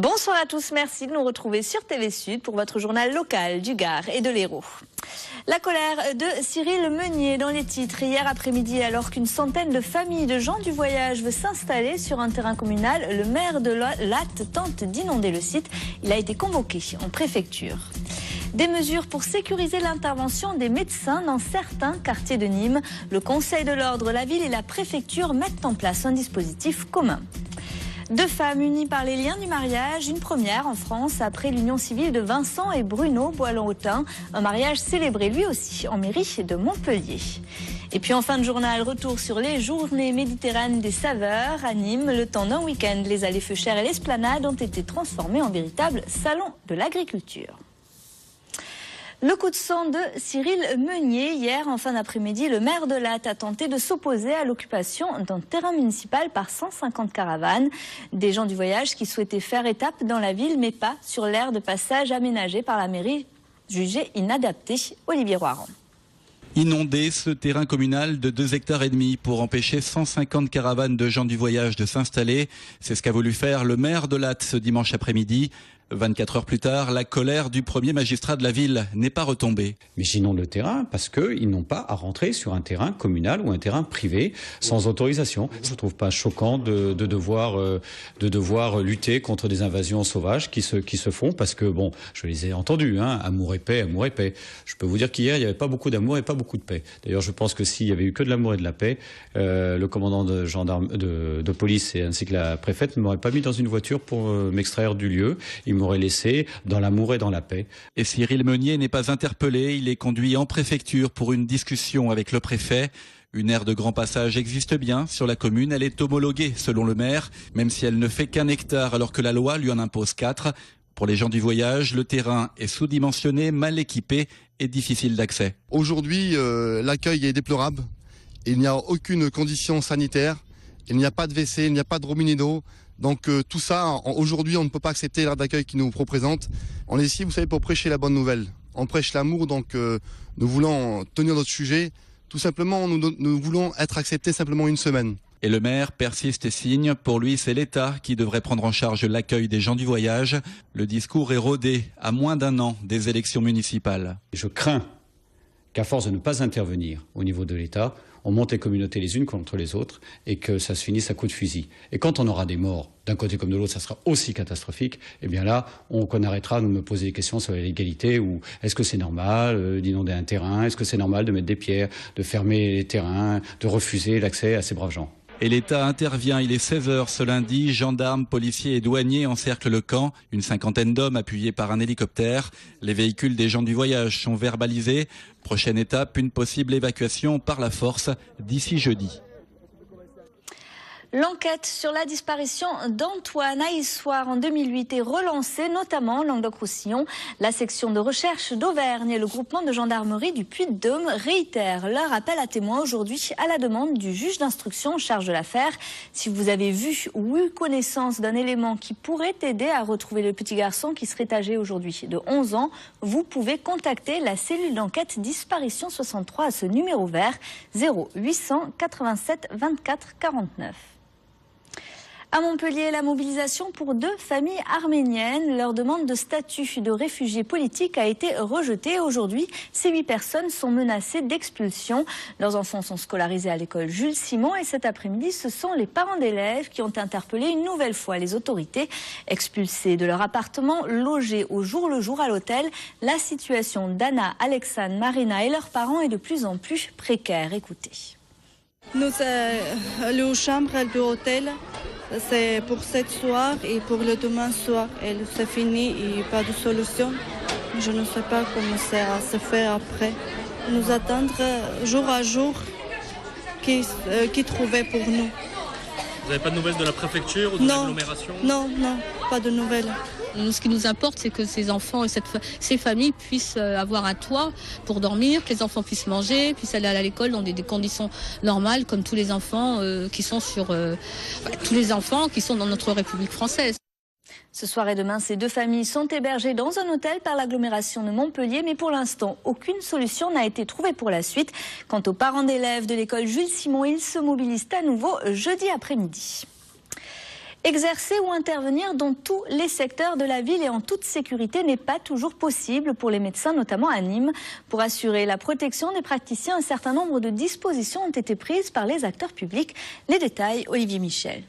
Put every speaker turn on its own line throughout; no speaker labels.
Bonsoir à tous, merci de nous retrouver sur TV Sud pour votre journal local du Gard et de l'Hérault. La colère de Cyril Meunier dans les titres hier après-midi, alors qu'une centaine de familles de gens du voyage veut s'installer sur un terrain communal. Le maire de Latte tente d'inonder le site. Il a été convoqué en préfecture. Des mesures pour sécuriser l'intervention des médecins dans certains quartiers de Nîmes. Le Conseil de l'Ordre, la ville et la préfecture mettent en place un dispositif commun. Deux femmes unies par les liens du mariage, une première en France après l'union civile de Vincent et Bruno Boileau-Autain, un mariage célébré lui aussi en mairie de Montpellier. Et puis en fin de journal, retour sur les journées méditerranéennes des saveurs à Nîmes. Le temps d'un week-end, les allées feuchères et l'esplanade ont été transformées en véritable salon de l'agriculture. Le coup de sang de Cyril Meunier. Hier, en fin d'après-midi, le maire de Latte a tenté de s'opposer à l'occupation d'un terrain municipal par 150 caravanes. Des gens du voyage qui souhaitaient faire étape dans la ville, mais pas sur l'aire de passage aménagé par la mairie, jugée inadaptée. Olivier Roiran.
Inonder ce terrain communal de 2,5 hectares pour empêcher 150 caravanes de gens du voyage de s'installer. C'est ce qu'a voulu faire le maire de Latte ce dimanche après-midi. 24 heures plus tard, la colère du premier magistrat de la ville n'est pas retombée.
Mais j'inonde le terrain parce qu'ils n'ont pas à rentrer sur un terrain communal ou un terrain privé sans autorisation. Je ne trouve pas choquant de devoir lutter contre des invasions sauvages qui se font parce que, bon, je les ai entendus, amour et paix, amour et paix. Je peux vous dire qu'hier, il n'y avait pas beaucoup d'amour et pas beaucoup de paix. D'ailleurs, je pense que s'il y avait eu que de l'amour et de la paix, le commandant de gendarme, de police ainsi que la préfète ne m'auraient pas mis dans une voiture pour m'extraire du lieu. Ils m'aurait laissé dans l'amour et dans la paix.
Et Cyril Meunier n'est pas interpellé, il est conduit en préfecture pour une discussion avec le préfet. Une aire de grand passage existe bien sur la commune, elle est homologuée selon le maire, même si elle ne fait qu'1 hectare alors que la loi lui en impose 4. Pour les gens du voyage, le terrain est sous-dimensionné, mal équipé et difficile d'accès.
Aujourd'hui, l'accueil est déplorable, il n'y a aucune condition sanitaire, il n'y a pas de WC, il n'y a pas de robinet d'eau. Donc tout ça, aujourd'hui, on ne peut pas accepter l'aire d'accueil qui nous représente. On est ici, vous savez, pour prêcher la bonne nouvelle. On prêche l'amour, donc nous voulons tenir notre sujet. Tout simplement, nous voulons être acceptés simplement une semaine.
Et le maire persiste et signe. Pour lui, c'est l'État qui devrait prendre en charge l'accueil des gens du voyage. Le discours est rodé à moins d'1 an des élections municipales.
Je crains qu'à force de ne pas intervenir au niveau de l'État, on monte les communautés les unes contre les autres et que ça se finisse à coups de fusil. Et quand on aura des morts d'un côté comme de l'autre, ça sera aussi catastrophique. Et bien là, on arrêtera de me poser des questions sur la légalité ou est-ce que c'est normal d'inonder un terrain, est-ce que c'est normal de mettre des pierres, de fermer les terrains, de refuser l'accès à ces braves gens.
Et l'État intervient, il est 16h ce lundi, gendarmes, policiers et douaniers encerclent le camp, une 50aine d'hommes appuyés par un hélicoptère. Les véhicules des gens du voyage sont verbalisés. Prochaine étape, une possible évacuation par la force d'ici jeudi.
L'enquête sur la disparition d'Antoine à Issoire en 2008 est relancée, notamment en Languedoc-Roussillon. La section de recherche d'Auvergne et le groupement de gendarmerie du Puy-de-Dôme réitèrent leur appel à témoins aujourd'hui à la demande du juge d'instruction en charge de l'affaire. Si vous avez vu ou eu connaissance d'un élément qui pourrait aider à retrouver le petit garçon qui serait âgé aujourd'hui de 11 ans, vous pouvez contacter la cellule d'enquête disparition 63 à ce numéro vert 0800 87 24 49. À Montpellier, la mobilisation pour 2 familles arméniennes. Leur demande de statut de réfugiés politiques a été rejetée. Aujourd'hui, ces 8 personnes sont menacées d'expulsion. Leurs enfants sont scolarisés à l'école Jules Simon et cet après-midi, ce sont les parents d'élèves qui ont interpellé une nouvelle fois les autorités. Expulsés de leur appartement, logés au jour le jour à l'hôtel, la situation d'Anna, Alexandre, Marina et leurs parents est de plus en plus précaire. Écoutez.
Nous allons aux chambres de l'hôtel. C'est pour cette soir et pour le demain soir. C'est fini et pas de solution. Je ne sais pas comment ça va se faire après. Nous attendre jour à jour qui trouvait pour nous.
Vous n'avez pas de nouvelles de la préfecture ou de l'agglomération ?
Non, pas de nouvelles.
Ce qui nous importe, c'est que ces enfants et ces familles puissent avoir un toit pour dormir, que les enfants puissent manger, puissent aller à l'école dans des conditions normales, comme tous les enfants qui sont dans notre République française.
Ce soir et demain, ces 2 familles sont hébergées dans un hôtel par l'agglomération de Montpellier, mais pour l'instant, aucune solution n'a été trouvée pour la suite. Quant aux parents d'élèves de l'école Jules Simon, ils se mobilisent à nouveau jeudi après-midi. Exercer ou intervenir dans tous les secteurs de la ville et en toute sécurité n'est pas toujours possible pour les médecins, notamment à Nîmes. Pour assurer la protection des praticiens, un certain nombre de dispositions ont été prises par les acteurs publics. Les détails, Olivier Michel.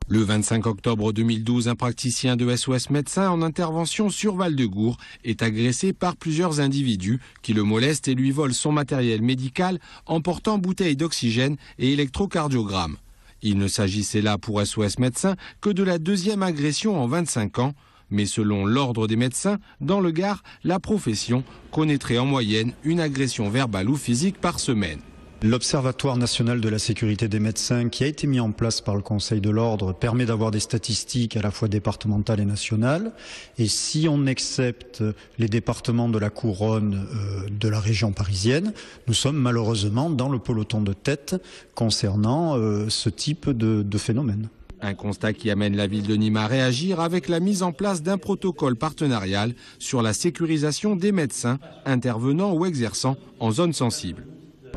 Le 25 octobre 2012, un praticien de SOS Médecins en intervention sur Val-de-Gour est agressé par plusieurs individus qui le molestent et lui volent son matériel médical, emportant bouteilles d'oxygène et électrocardiogramme. Il ne s'agissait là pour SOS Médecins que de la deuxième agression en 25 ans, mais selon l'ordre des médecins, dans le Gard, la profession connaîtrait en moyenne une agression verbale ou physique par semaine.
L'Observatoire national de la sécurité des médecins, qui a été mis en place par le Conseil de l'Ordre, permet d'avoir des statistiques à la fois départementales et nationales. Et si on accepte les départements de la couronne de la région parisienne, nous sommes malheureusement dans le peloton de tête concernant ce type de phénomène.
Un constat qui amène la ville de Nîmes à réagir avec la mise en place d'un protocole partenarial sur la sécurisation des médecins intervenant ou exerçant en zone sensible.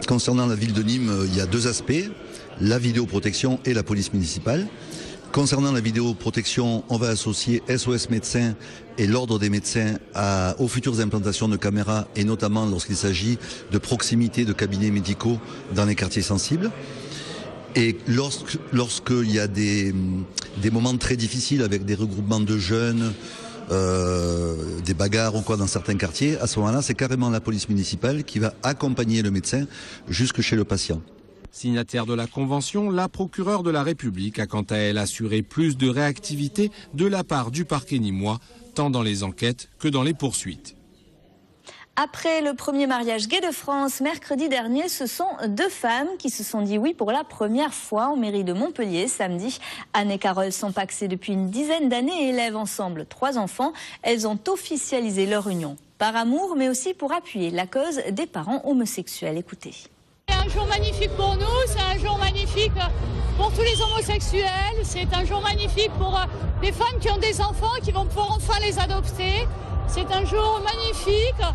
Concernant la ville de Nîmes, il y a deux aspects, la vidéoprotection et la police municipale. Concernant la vidéoprotection, on va associer SOS Médecins et l'Ordre des médecins aux futures implantations de caméras, et notamment lorsqu'il s'agit de proximité de cabinets médicaux dans les quartiers sensibles. Et lorsqu'il y a des moments très difficiles avec des regroupements de jeunes, des bagarres ou quoi dans certains quartiers, à ce moment-là, c'est carrément la police municipale qui va accompagner le médecin jusque chez le patient.
Signataire de la Convention, la procureure de la République a quant à elle assuré plus de réactivité de la part du parquet nîmois, tant dans les enquêtes que dans les poursuites.
Après le premier mariage gay de France, mercredi dernier, ce sont deux femmes qui se sont dit oui pour la première fois en mairie de Montpellier samedi. Anne et Carole sont pacsées depuis une dizaine d'années et élèvent ensemble 3 enfants. Elles ont officialisé leur union par amour, mais aussi pour appuyer la cause des parents homosexuels. Écoutez.
C'est un jour magnifique pour nous, c'est un jour magnifique pour tous les homosexuels, c'est un jour magnifique pour les femmes qui ont des enfants, qui vont pouvoir enfin les adopter. C'est un jour magnifique.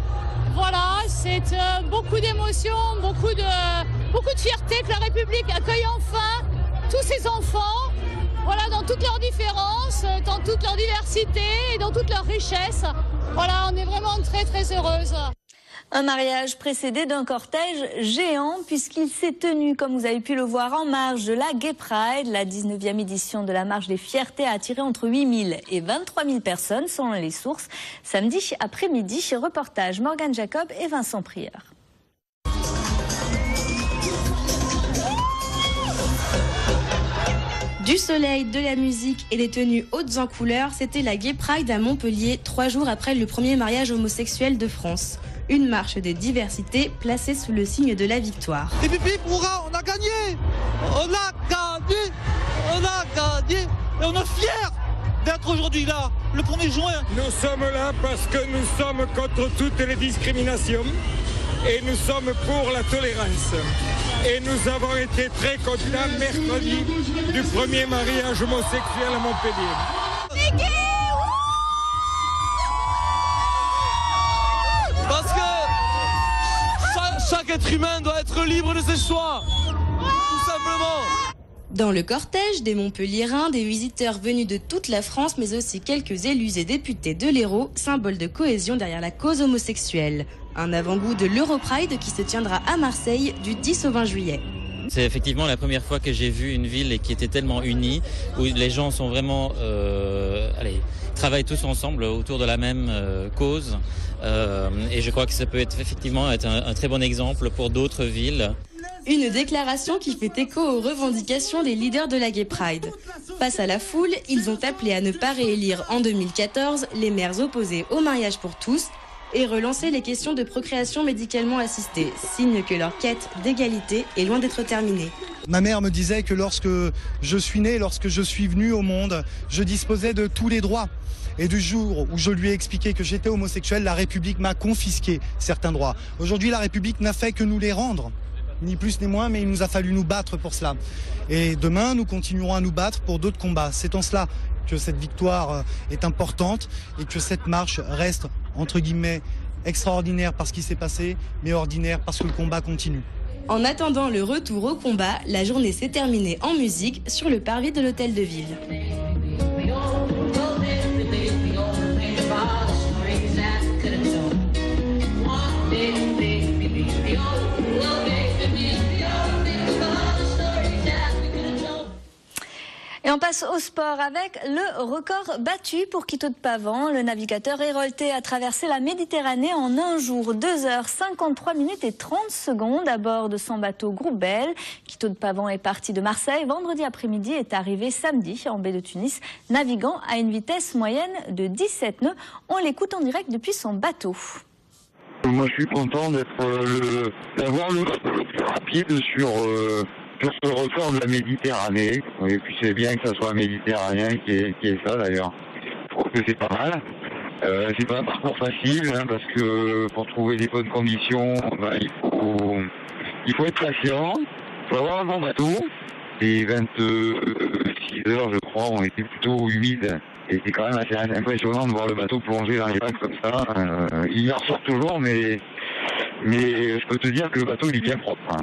Voilà, c'est beaucoup d'émotions, beaucoup de fierté que la République accueille enfin tous ces enfants, voilà, dans toutes leurs différences, dans toute leur diversité et dans toute leur richesse. Voilà, on est vraiment très très heureuses.
Un mariage précédé d'un cortège géant puisqu'il s'est tenu, comme vous avez pu le voir, en marge de la Gay Pride. La 19e édition de la Marche des Fiertés a attiré entre 8 000 et 23 000 personnes selon les sources. Samedi après-midi, reportage Morgane Jacob et Vincent Prieur.
Du soleil, de la musique et des tenues hautes en couleurs, c'était la Gay Pride à Montpellier, 3 jours après le premier mariage homosexuel de France. Une marche des diversités placée sous le signe de la victoire.
Et pipi, hurrah, on a gagné! On a gagné! On a gagné! Et on est fiers d'être aujourd'hui là, le 1er juin.
Nous sommes là parce que nous sommes contre toutes les discriminations et nous sommes pour la tolérance. Et nous avons été très contents mercredi du premier mariage homosexuel à Montpellier.
Parce que chaque être humain doit être libre de ses choix, tout simplement.
Dans le cortège des Montpelliérains, des visiteurs venus de toute la France, mais aussi quelques élus et députés de l'Hérault, symbole de cohésion derrière la cause homosexuelle. Un avant-goût de l'Europride qui se tiendra à Marseille du 10 au 20 juillet.
C'est effectivement la première fois que j'ai vu une ville qui était tellement unie, où les gens sont vraiment, travaillent tous ensemble autour de la même cause. Et je crois que ça peut effectivement être un très bon exemple pour d'autres villes.
Une déclaration qui fait écho aux revendications des leaders de la Gay Pride. Face à la foule, ils ont appelé à ne pas réélire en 2014 les maires opposés au mariage pour tous et relancer les questions de procréation médicalement assistée, signe que leur quête d'égalité est loin d'être terminée.
Ma mère me disait que lorsque je suis né, lorsque je suis venu au monde, je disposais de tous les droits. Et du jour où je lui ai expliqué que j'étais homosexuel, la République m'a confisqué certains droits. Aujourd'hui, la République n'a fait que nous les rendre. Ni plus ni moins, mais il nous a fallu nous battre pour cela. Et demain, nous continuerons à nous battre pour d'autres combats. C'est en cela que cette victoire est importante et que cette marche reste, entre guillemets, extraordinaire par ce qui s'est passé, mais ordinaire parce que le combat continue.
En attendant le retour au combat, la journée s'est terminée en musique sur le parvis de l'hôtel de ville.
Et on passe au sport avec le record battu pour Quito de Pavan. Le navigateur héroltais a traversé la Méditerranée en un jour, 2 h 53 minutes et 30 secondes à bord de son bateau Groupe Belle. Quito de Pavan est parti de Marseille vendredi après-midi et est arrivé samedi en baie de Tunis, naviguant à une vitesse moyenne de 17 nœuds. On l'écoute en direct depuis son bateau.
Moi je suis content d'avoir le plus rapide sur ce record de la Méditerranée. Et puis c'est bien que ça soit un Méditerranéen qui est ça d'ailleurs. Je trouve que c'est pas mal. C'est pas un parcours facile parce que pour trouver des bonnes conditions, il faut être patient, il faut avoir un bon bateau. Les 26 heures je crois ont été plutôt humides. Et c'est quand même assez impressionnant de voir le bateau plonger dans les vagues comme ça. Il en ressort toujours mais je peux te dire que le bateau il est bien propre.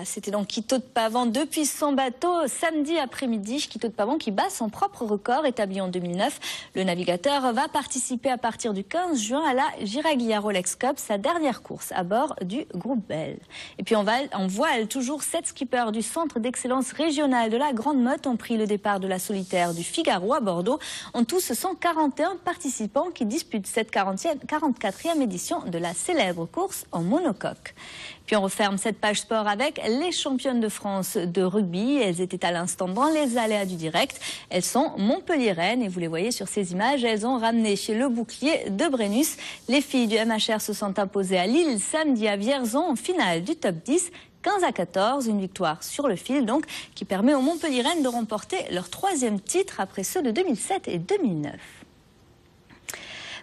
C'était donc Quito de Pavan depuis son bateau samedi après-midi. Quito de Pavan qui bat son propre record établi en 2009. Le navigateur va participer à partir du 15 juin à la Giraglia Rolex Cup, sa dernière course à bord du Groupe Belle. Et puis en voile, toujours 7 skippers du Centre d'excellence régional de la Grande Motte ont pris le départ de la solitaire du Figaro à Bordeaux. En tout, ce sont 41 participants qui disputent cette 44e édition de la célèbre course en monocoque. Puis on referme cette page sport avec les championnes de France de rugby. Elles étaient à l'instant dans les aléas du direct. Elles sont montpelliéraines et vous les voyez sur ces images. Elles ont ramené chez le bouclier de Brennus. Les filles du MHR se sont imposées à Lille samedi à Vierzon en finale du top 10. 15-14, une victoire sur le fil donc qui permet aux montpelliéraines de remporter leur 3e titre après ceux de 2007 et 2009.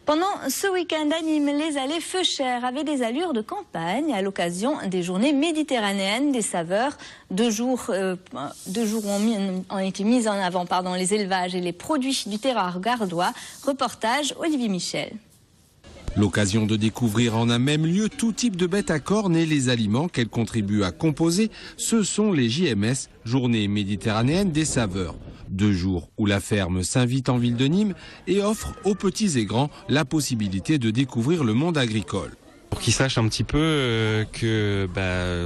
Pendant ce week-end à Nîmes, les allées Feuchères avaient des allures de campagne à l'occasion des journées méditerranéennes des saveurs. 2 jours ont été mis en avant les élevages et les produits du terroir gardois. Reportage Olivier Michel.
L'occasion de découvrir en un même lieu tout type de bêtes à cornes et les aliments qu'elles contribuent à composer, ce sont les JMS, Journées méditerranéennes des saveurs. 2 jours où la ferme s'invite en ville de Nîmes et offre aux petits et grands la possibilité de découvrir le monde agricole.
Pour qu'ils sachent un petit peu que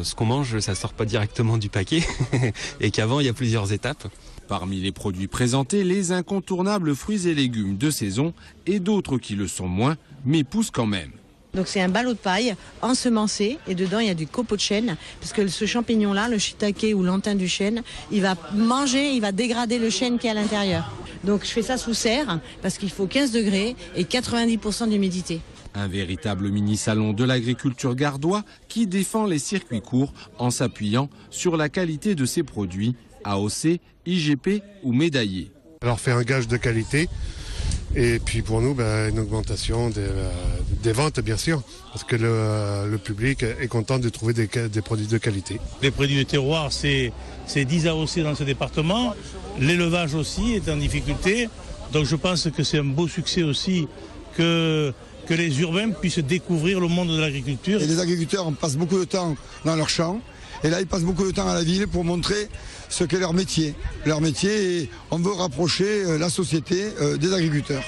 ce qu'on mange, ça sort pas directement du paquet et qu'avant il y a plusieurs étapes.
Parmi les produits présentés, les incontournables fruits et légumes de saison et d'autres qui le sont moins, mais poussent quand même.
Donc c'est un ballot de paille ensemencé et dedans il y a du copeau de chêne parce que ce champignon-là, le shiitake ou l'antin du chêne, il va dégrader le chêne qui est à l'intérieur. Donc je fais ça sous serre parce qu'il faut 15 degrés et 90% d'humidité.
Un véritable mini-salon de l'agriculture gardois qui défend les circuits courts en s'appuyant sur la qualité de ses produits, AOC, IGP ou médaillés.
Alors fait un gage de qualité. Et puis pour nous, une augmentation des ventes, bien sûr, parce que le public est content de trouver des produits de qualité.
Les produits de terroir, c'est 10 AOC dans ce département. L'élevage aussi est en difficulté. Donc je pense que c'est un beau succès aussi que les urbains puissent découvrir le monde de l'agriculture.
Et les agriculteurs passent beaucoup de temps dans leurs champs. Et là, ils passent beaucoup de temps à la ville pour montrer ce qu'est leur métier. Leur métier, on veut rapprocher la société des agriculteurs.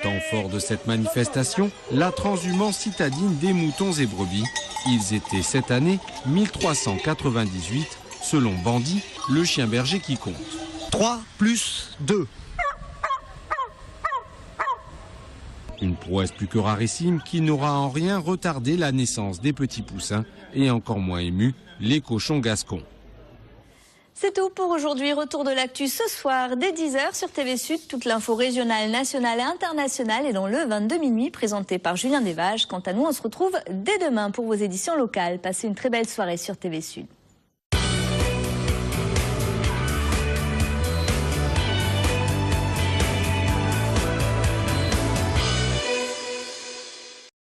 Temps fort de cette manifestation, la transhumance citadine des moutons et brebis. Ils étaient cette année 1398, selon Bandit, le chien berger qui compte.
3 plus 2.
Une prouesse plus que rarissime qui n'aura en rien retardé la naissance des petits poussins et encore moins ému les cochons gascons.
C'est tout pour aujourd'hui. Retour de l'actu ce soir dès 10h sur TV Sud. Toute l'info régionale, nationale et internationale est dans le 22 minuit présenté par Julien Desvages. Quant à nous, on se retrouve dès demain pour vos éditions locales. Passez une très belle soirée sur TV Sud.